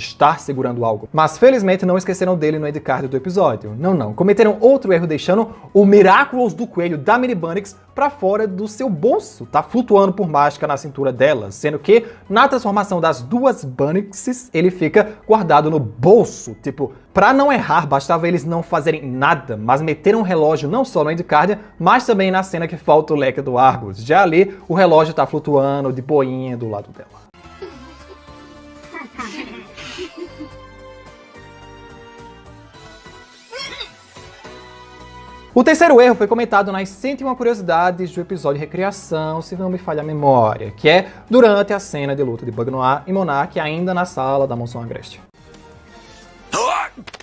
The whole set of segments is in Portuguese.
estar segurando algo. Mas felizmente não esqueceram dele no endcard do episódio. Não. Cometeram outro erro deixando o Miraculous do coelho da Mini Bunnyx pra fora do seu bolso. Tá flutuando por mágica na cintura dela, sendo que na transformação das duas Bunnyxes ele fica guardado no bolso. Tipo, pra não errar, bastava eles não fazerem nada, mas meteram um relógio não só no endcard, mas também na cena que falta o leque do Argus. Já ali, o relógio tá flutuando de boinha do lado dela. O terceiro erro foi comentado nas 101 curiosidades do episódio Recriação, se não me falha a memória, que é durante a cena de luta de Bug Noir e Monarch ainda na sala da Mansão Agreste.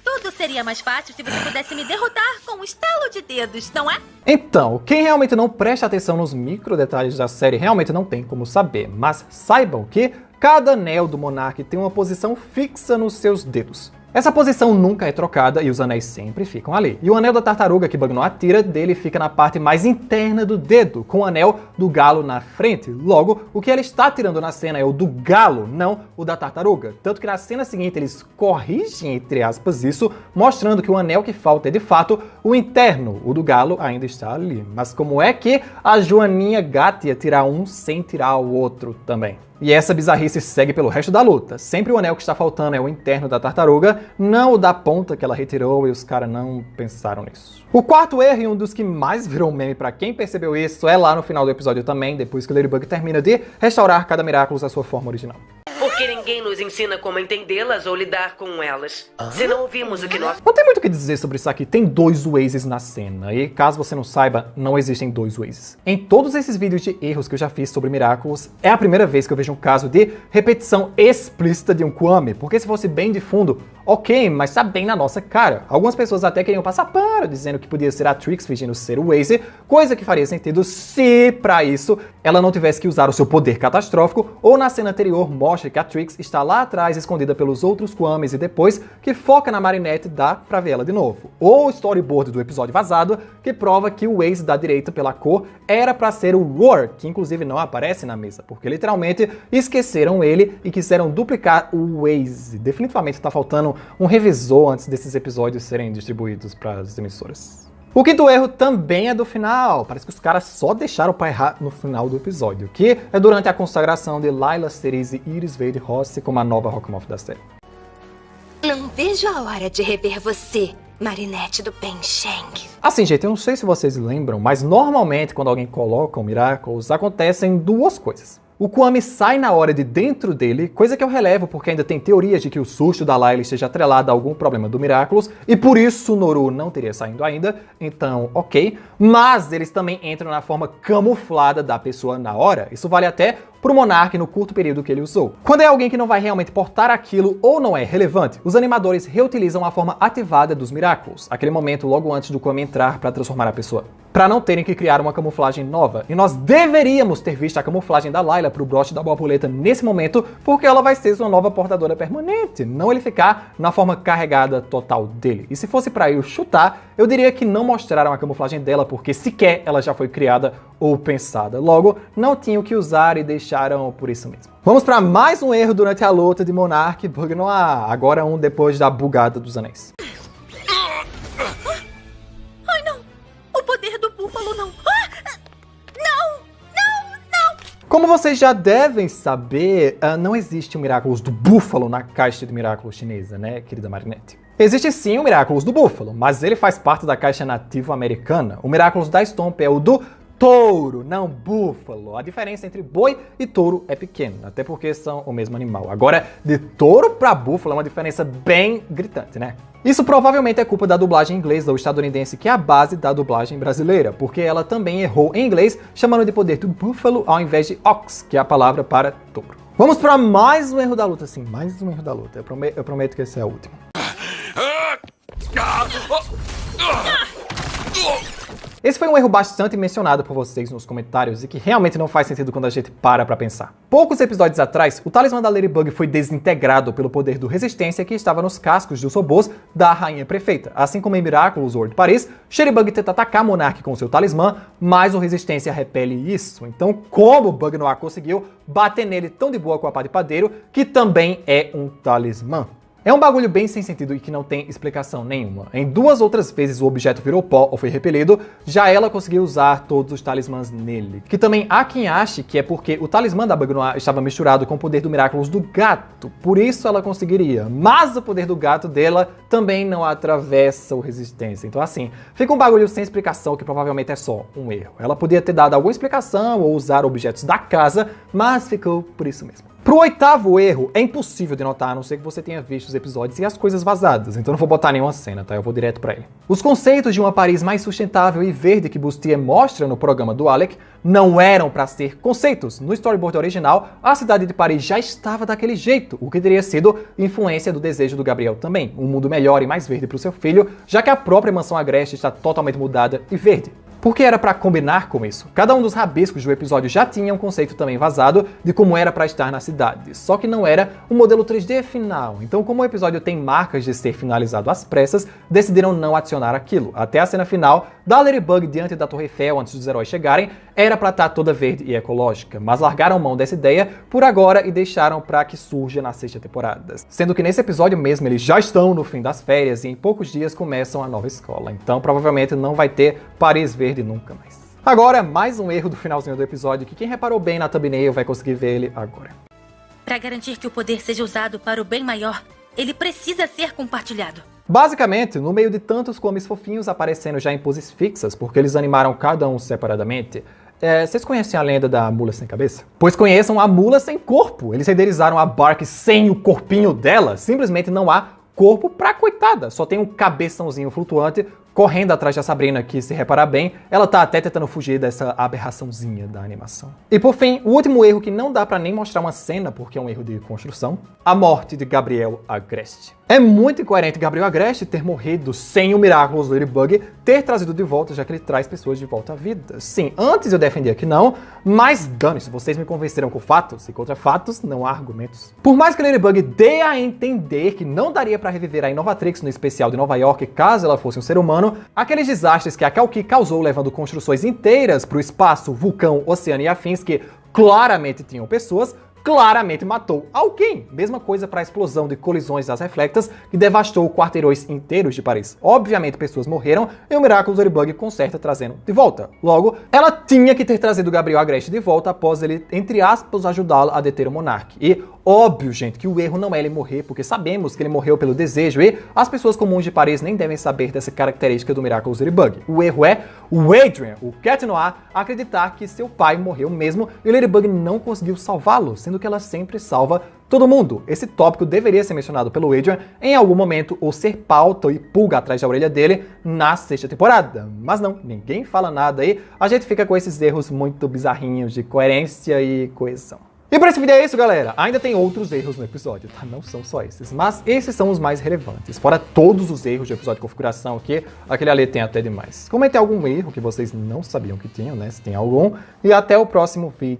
Tudo seria mais fácil se você pudesse me derrotar com um estalo de dedos, não é? Então, quem realmente não presta atenção nos micro detalhes da série realmente não tem como saber, mas saibam que cada anel do Monarch tem uma posição fixa nos seus dedos. Essa posição nunca é trocada e os anéis sempre ficam ali. E o anel da tartaruga que Bug Noir tira dele fica na parte mais interna do dedo, com o anel do galo na frente. Logo, o que ela está tirando na cena é o do galo, não o da tartaruga. Tanto que na cena seguinte eles corrigem, entre aspas, isso, mostrando que o anel que falta é de fato o interno. O do galo ainda está ali. Mas como é que a Joaninha Gata ia tirar um sem tirar o outro também? E essa bizarrice segue pelo resto da luta. Sempre o anel que está faltando é o interno da tartaruga, não o da ponta que ela retirou, e os caras não pensaram nisso. O quarto erro, e um dos que mais virou meme pra quem percebeu isso, é lá no final do episódio também, depois que o Ladybug termina de restaurar cada Miraculous à sua forma original. Porque ninguém nos ensina como entendê-las ou lidar com elas. Se não ouvimos o que nós... Não tem muito o que dizer sobre isso aqui. Tem dois Wazes na cena. E caso você não saiba, não existem dois Wazes. Em todos esses vídeos de erros que eu já fiz sobre Miraculous, é a primeira vez que eu vejo um caso de repetição explícita de um Kwame. Porque se fosse bem de fundo, ok, mas tá bem na nossa cara. Algumas pessoas até queriam passar pano, dizendo que podia ser a Trix fingindo ser o Waze, coisa que faria sentido se, pra isso, ela não tivesse que usar o seu poder catastrófico, ou na cena anterior mostra que a Trix está lá atrás, escondida pelos outros Kwames, e depois que foca na Marinette, dá pra ver ela de novo. Ou o storyboard do episódio vazado, que prova que o Waze da direita pela cor era pra ser o Roar, que inclusive não aparece na mesa, porque literalmente esqueceram ele e quiseram duplicar o Waze. Definitivamente tá faltando um revisor antes desses episódios serem distribuídos para as emissoras. O quinto erro também é do final. Parece que os caras só deixaram pra errar no final do episódio, que é durante a consagração de Layla, Cerise e Iris Vade Rossi como a nova Rockmoth da série. Não vejo a hora de rever você, Marinette do Pen Sheng. Assim, gente, eu não sei se vocês lembram, mas normalmente quando alguém coloca um Miraculous, acontecem duas coisas. O Kwame sai na hora de dentro dele, coisa que eu relevo porque ainda tem teorias de que o susto da Layla esteja atrelado a algum problema do Miraculous, e por isso o Noru não teria saído ainda, então ok. Mas eles também entram na forma camuflada da pessoa na hora. Isso vale até pro Monarch no curto período que ele usou. Quando é alguém que não vai realmente portar aquilo ou não é relevante, os animadores reutilizam a forma ativada dos Miraculous, aquele momento logo antes do Kwame entrar para transformar a pessoa, para não terem que criar uma camuflagem nova. E nós deveríamos ter visto a camuflagem da Layla pro broche da borboleta nesse momento, porque ela vai ser sua nova portadora permanente, não ele ficar na forma carregada total dele. E se fosse para eu chutar, eu diria que não mostraram a camuflagem dela, porque sequer ela já foi criada ou pensada. Logo, não tinham que usar e deixaram por isso mesmo. Vamos para mais um erro durante a luta de Monarch e Bug Noir, agora um depois da bugada dos anéis. Ai, não! O poder do búfalo não! Não! Como vocês já devem saber, não existe um Miraculous do búfalo na caixa de Miraculous chinesa, né, querida Marinette? Existe sim o Miraculous do búfalo, mas ele faz parte da caixa nativa americana. O Miraculous da Stomp é o do touro, não búfalo. A diferença entre boi e touro é pequena, até porque são o mesmo animal. Agora, de touro para búfalo é uma diferença bem gritante, né? Isso provavelmente é culpa da dublagem inglesa ou estadunidense, que é a base da dublagem brasileira, porque ela também errou em inglês, chamando de poder do búfalo ao invés de ox, que é a palavra para touro. Vamos para mais um erro da luta, sim, mais um erro da luta. Eu prometo que esse é o último. Esse foi um erro bastante mencionado por vocês nos comentários e que realmente não faz sentido quando a gente para pra pensar. Poucos episódios atrás, o talismã da Ladybug foi desintegrado pelo poder do Resistência que estava nos cascos dos robôs da Rainha Prefeita. Assim como em Miraculous World Paris, Shadybug tenta atacar Monarch com seu talismã, mas o Resistência repele isso. Então, como o Bug Noir conseguiu bater nele tão de boa com a pá de padeiro, que também é um talismã? É um bagulho bem sem sentido e que não tem explicação nenhuma. Em 2 outras vezes o objeto virou pó ou foi repelido, já ela conseguiu usar todos os talismãs nele. Que também há quem ache que é porque o talismã da Bug Noir estava misturado com o poder do Miraculous do gato, por isso ela conseguiria. Mas o poder do gato dela também não atravessa o Resistência. Então assim, fica um bagulho sem explicação que provavelmente é só um erro. Ela podia ter dado alguma explicação ou usar objetos da casa, mas ficou por isso mesmo. Pro 8º erro, é impossível de notar, a não ser que você tenha visto os episódios e as coisas vazadas, então não vou botar nenhuma cena, tá? Eu vou direto pra ele. Os conceitos de uma Paris mais sustentável e verde que Bustier mostra no programa do Alec não eram para ser conceitos. No storyboard original, a cidade de Paris já estava daquele jeito, o que teria sido influência do desejo do Gabriel também, um mundo melhor e mais verde pro seu filho, já que a própria mansão Agreste está totalmente mudada e verde. Porque era para combinar com isso. Cada um dos rabiscos do episódio já tinha um conceito também vazado de como era para estar na cidade, só que não era um modelo 3D final. Então, como o episódio tem marcas de ser finalizado às pressas, decidiram não adicionar aquilo. Até a cena final da Ladybug diante da Torre Eiffel antes dos heróis chegarem, era para estar toda verde e ecológica, mas largaram mão dessa ideia por agora e deixaram para que surja na 6ª temporada. Sendo que nesse episódio mesmo eles já estão no fim das férias e em poucos dias começam a nova escola. Então provavelmente não vai ter Paris verde nunca mais. Agora, mais um erro do finalzinho do episódio que quem reparou bem na thumbnail vai conseguir ver ele agora. Para garantir que o poder seja usado para o bem maior, ele precisa ser compartilhado. Basicamente, no meio de tantos comes fofinhos aparecendo já em poses fixas, porque eles animaram cada um separadamente, vocês conhecem a lenda da mula sem cabeça? Pois conheçam a mula sem corpo. Eles renderizaram a Bark sem o corpinho dela. Simplesmente não há corpo pra coitada. Só tem um cabeçãozinho flutuante correndo atrás da Sabrina, que, se reparar bem, ela tá até tentando fugir dessa aberraçãozinha da animação. E por fim, o último erro que não dá pra nem mostrar uma cena, porque é um erro de construção, a morte de Gabriel Agreste. É muito incoerente Gabriel Agreste ter morrido sem o Miraculous Ladybug ter trazido de volta, já que ele traz pessoas de volta à vida. Sim, antes eu defendia que não, mas dane-se, vocês me convenceram com fatos, e contra fatos não há argumentos. Por mais que Ladybug dê a entender que não daria pra reviver a Innovatrix no especial de Nova York caso ela fosse um ser humano, aqueles desastres que a Kalki causou levando construções inteiras pro espaço, vulcão, oceano e afins que claramente tinham pessoas, claramente matou alguém. Mesma coisa para a explosão de colisões das Reflectas que devastou quarteirões inteiros de Paris. Obviamente pessoas morreram e o Miraculous Ladybug conserta trazendo de volta. Logo, ela tinha que ter trazido Gabriel Agreste de volta após ele, entre aspas, ajudá-lo a deter o Monarch. E óbvio, gente, que o erro não é ele morrer, porque sabemos que ele morreu pelo desejo e as pessoas comuns de Paris nem devem saber dessa característica do Miraculous Ladybug. O erro é o Adrien, o Cat Noir, acreditar que seu pai morreu mesmo e o Ladybug não conseguiu salvá-lo, sendo que ela sempre salva todo mundo. Esse tópico deveria ser mencionado pelo Adrien em algum momento ou ser pauta e pulga atrás da orelha dele na 6ª temporada. Mas não, ninguém fala nada aí, a gente fica com esses erros muito bizarrinhos de coerência e coesão. E por esse vídeo é isso, galera. Ainda tem outros erros no episódio, tá? Não são só esses, mas esses são os mais relevantes. Fora todos os erros de episódio de configuração que aquele ali tem até demais. Comente algum erro que vocês não sabiam que tinham, né? Se tem algum. E até o próximo vídeo.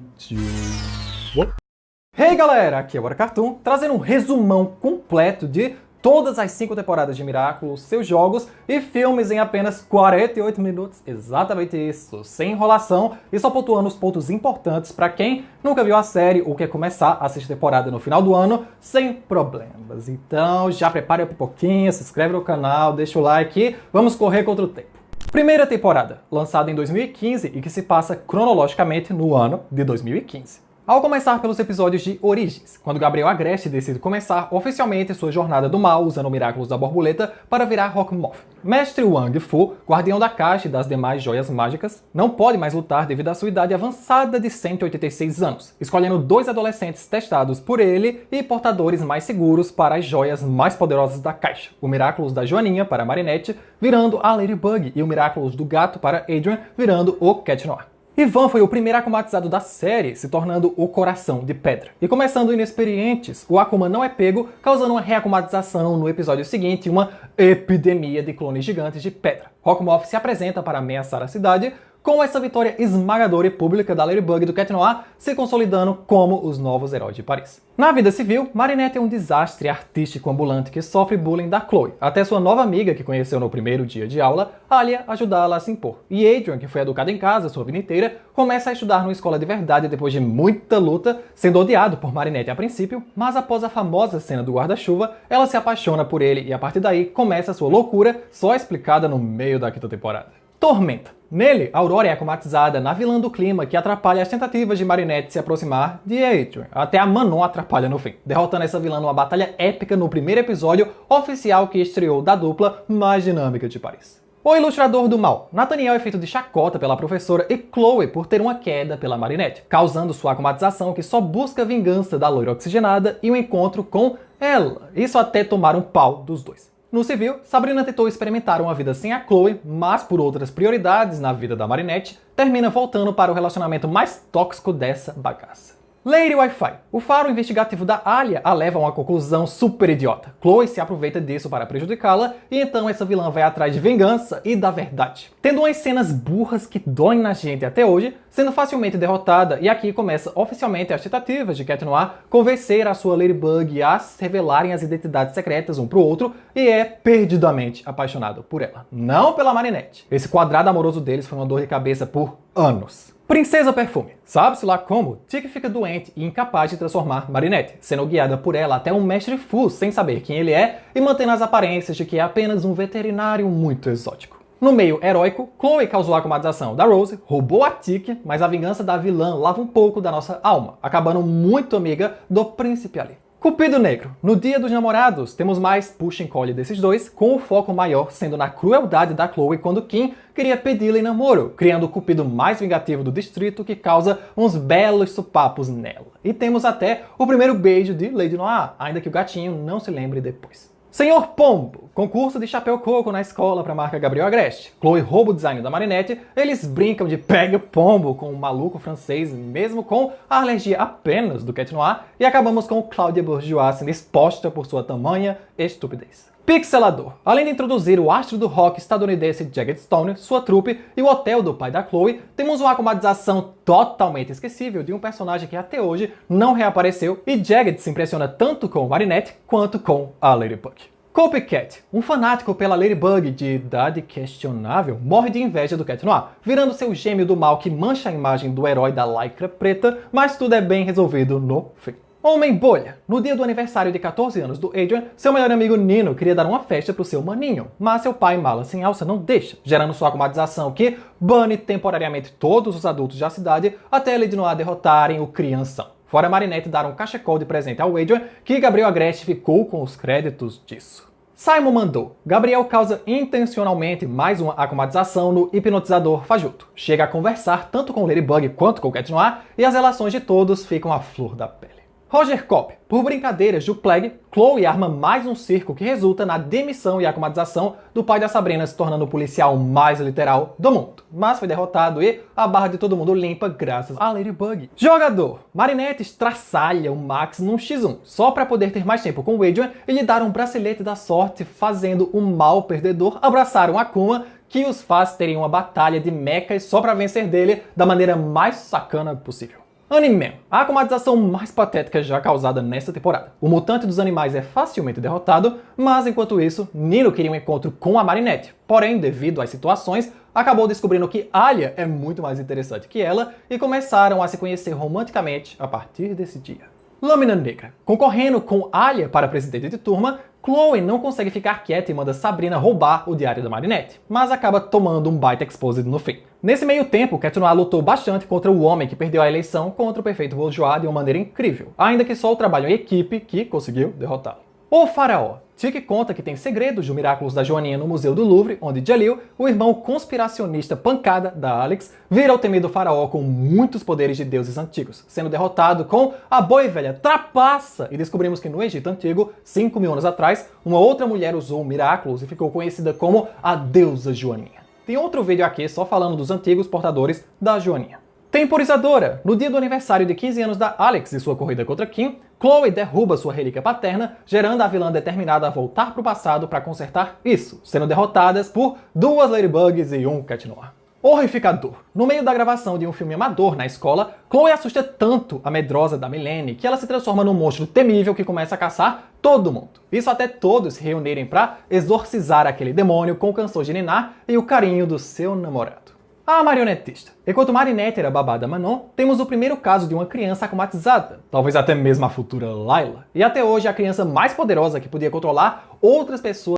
Hey, galera! Aqui é o Bora Cartoon, trazendo um resumão completo de todas as 5 temporadas de Miraculous, seus jogos e filmes em apenas 48 minutos. Exatamente isso, sem enrolação e só pontuando os pontos importantes para quem nunca viu a série ou quer começar a 6ª temporada no final do ano sem problemas. Então já prepare a pipoquinha, se inscreve no canal, deixa o like e vamos correr contra o tempo. Primeira temporada, lançada em 2015 e que se passa cronologicamente no ano de 2015. Ao começar pelos episódios de Origens, quando Gabriel Agreste decide começar oficialmente sua jornada do mal usando o Miraculous da Borboleta para virar Rockmoth. Mestre Wang Fu, guardião da caixa e das demais joias mágicas, não pode mais lutar devido à sua idade avançada de 186 anos, escolhendo 2 adolescentes testados por ele e portadores mais seguros para as joias mais poderosas da caixa. O Miraculous da Joaninha para Marinette, virando a Ladybug, e o Miraculous do gato para Adrien, virando o Cat Noir. Ivan foi o primeiro akumatizado da série, se tornando o Coração de Pedra. E começando inexperientes, o Akuma não é pego, causando uma reakumatização no episódio seguinte, uma epidemia de clones gigantes de pedra. Rockmorph se apresenta para ameaçar a cidade, com essa vitória esmagadora e pública da Ladybug e do Cat Noir se consolidando como os novos heróis de Paris. Na vida civil, Marinette é um desastre artístico ambulante que sofre bullying da Chloe, até sua nova amiga que conheceu no primeiro dia de aula, Alia, ajudá-la a se impor. E Adrian, que foi educado em casa sua vida inteira, começa a estudar numa escola de verdade depois de muita luta, sendo odiado por Marinette a princípio, mas após a famosa cena do guarda-chuva, ela se apaixona por ele e a partir daí começa a sua loucura, só explicada no meio da quinta temporada. Tormenta. Nele, Aurora é akumatizada na vilã do clima que atrapalha as tentativas de Marinette se aproximar de Adrian. Até a Manon atrapalha no fim, derrotando essa vilã numa batalha épica no primeiro episódio oficial que estreou da dupla mais dinâmica de Paris. O ilustrador do mal. Nathaniel é feito de chacota pela professora e Chloe por ter uma queda pela Marinette, causando sua akumatização que só busca a vingança da loira oxigenada e um encontro com ela. Isso até tomar um pau dos dois. No civil, Sabrina tentou experimentar uma vida sem a Chloe, mas por outras prioridades na vida da Marinette, termina voltando para o relacionamento mais tóxico dessa bagaça. Lady Wi-Fi. O faro investigativo da Alia a leva a uma conclusão super idiota. Chloe se aproveita disso para prejudicá-la, e então essa vilã vai atrás de vingança e da verdade. Tendo umas cenas burras que doem na gente até hoje, sendo facilmente derrotada, e aqui começa oficialmente as tentativas de Cat Noir convencer a sua Ladybug a revelarem as identidades secretas um pro outro, e é perdidamente apaixonado por ela. Não pela Marinette. Esse quadrado amoroso deles foi uma dor de cabeça por anos. Princesa Perfume. Sabe-se lá como, Tic fica doente e incapaz de transformar Marinette, sendo guiada por ela até um mestre Fu sem saber quem ele é e mantendo as aparências de que é apenas um veterinário muito exótico. No meio heróico, Chloe causou a akumatização da Rose, roubou a Tic, mas a vingança da vilã lava um pouco da nossa alma, acabando muito amiga do príncipe ali. Cupido Negro. No Dia dos Namorados, temos mais push and collie desses dois, com o foco maior sendo na crueldade da Chloe quando Kim queria pedi-la em namoro, criando o cupido mais vingativo do distrito que causa uns belos supapos nela. E temos até o primeiro beijo de Lady Noir, ainda que o gatinho não se lembre depois. Senhor Pombo. Concurso de chapéu coco na escola para a marca Gabriel Agreste. Chloe rouba o design da Marinette, eles brincam de pegue o pombo com o maluco francês, mesmo com a alergia apenas do Cat Noir, e acabamos com Claudia Bourgeois sendo exposta por sua tamanha estupidez. Pixelador. Além de introduzir o astro do rock estadunidense Jagged Stone, sua trupe e o hotel do pai da Chloe, temos uma akumatização totalmente esquecível de um personagem que até hoje não reapareceu, e Jagged se impressiona tanto com Marinette quanto com a Ladybug. Copycat. Um fanático pela Ladybug de idade questionável morre de inveja do Cat Noir, virando seu gêmeo do mal que mancha a imagem do herói da lycra preta, mas tudo é bem resolvido no fim. Homem Bolha. No dia do aniversário de 14 anos do Adrian, seu melhor amigo Nino queria dar uma festa pro seu maninho, mas seu pai, mala sem alça, não deixa, gerando sua akumatização que bane temporariamente todos os adultos da cidade até Lady Noir derrotarem o crianção. Fora Marinette dar um cachecol de presente ao Adrian, que Gabriel Agreste ficou com os créditos disso. Simon mandou. Gabriel causa intencionalmente mais uma akumatização no hipnotizador fajuto. Chega a conversar tanto com Ladybug quanto com Cat Noir, e as relações de todos ficam à flor da pele. Roger Kopp. Por brincadeiras do Plague, Chloe arma mais um circo que resulta na demissão e akumatização do pai da Sabrina, se tornando o policial mais literal do mundo. Mas foi derrotado e a barra de todo mundo limpa graças a Ladybug. Jogador. Marinette estraçalha o Max num x1, só para poder ter mais tempo com o Adrian e lhe dar um bracelete da sorte, fazendo o mal perdedor abraçar um Akuma que os faz terem uma batalha de mechas só para vencer dele da maneira mais sacana possível. Animan. A akumatização mais patética já causada nesta temporada. O mutante dos animais é facilmente derrotado, mas enquanto isso, Nino queria um encontro com a Marinette. Porém, devido às situações, acabou descobrindo que Alia é muito mais interessante que ela e começaram a se conhecer romanticamente a partir desse dia. Lâmina Negra. Concorrendo com Alia para presidente de turma, Chloe não consegue ficar quieta e manda Sabrina roubar o diário da Marinette, mas acaba tomando um baita exposed no fim. Nesse meio tempo, Cat Noir lutou bastante contra o homem que perdeu a eleição contra o perfeito Bourgeois de uma maneira incrível, ainda que só o trabalho em equipe que conseguiu derrotá-lo. O Faraó. Tic conta que tem segredos de Miraculous da Joaninha no Museu do Louvre, onde Jalil, o irmão conspiracionista pancada da Alex, vira o temido faraó com muitos poderes de deuses antigos, sendo derrotado com a boa e velha trapaça, e descobrimos que no Egito Antigo, 5.000 anos atrás, uma outra mulher usou o Miraculous e ficou conhecida como a deusa Joaninha. Tem outro vídeo aqui só falando dos antigos portadores da Joaninha. Temporizadora. No dia do aniversário de 15 anos da Alex e sua corrida contra Kim, Chloe derruba sua relíquia paterna, gerando a vilã determinada a voltar pro passado para consertar isso, sendo derrotadas por 2 Ladybugs e 1 Cat Noir. Horrificador. No meio da gravação de um filme amador na escola, Chloe assusta tanto a medrosa da Milene que ela se transforma num monstro temível que começa a caçar todo mundo. Isso até todos se reunirem para exorcizar aquele demônio com canções de ninar e o carinho do seu namorado. A marionetista. Enquanto Marinette era babá da Manon, temos o primeiro caso de uma criança akumatizada, talvez até mesmo a futura Layla, e até hoje a criança mais poderosa que podia controlar outras pessoas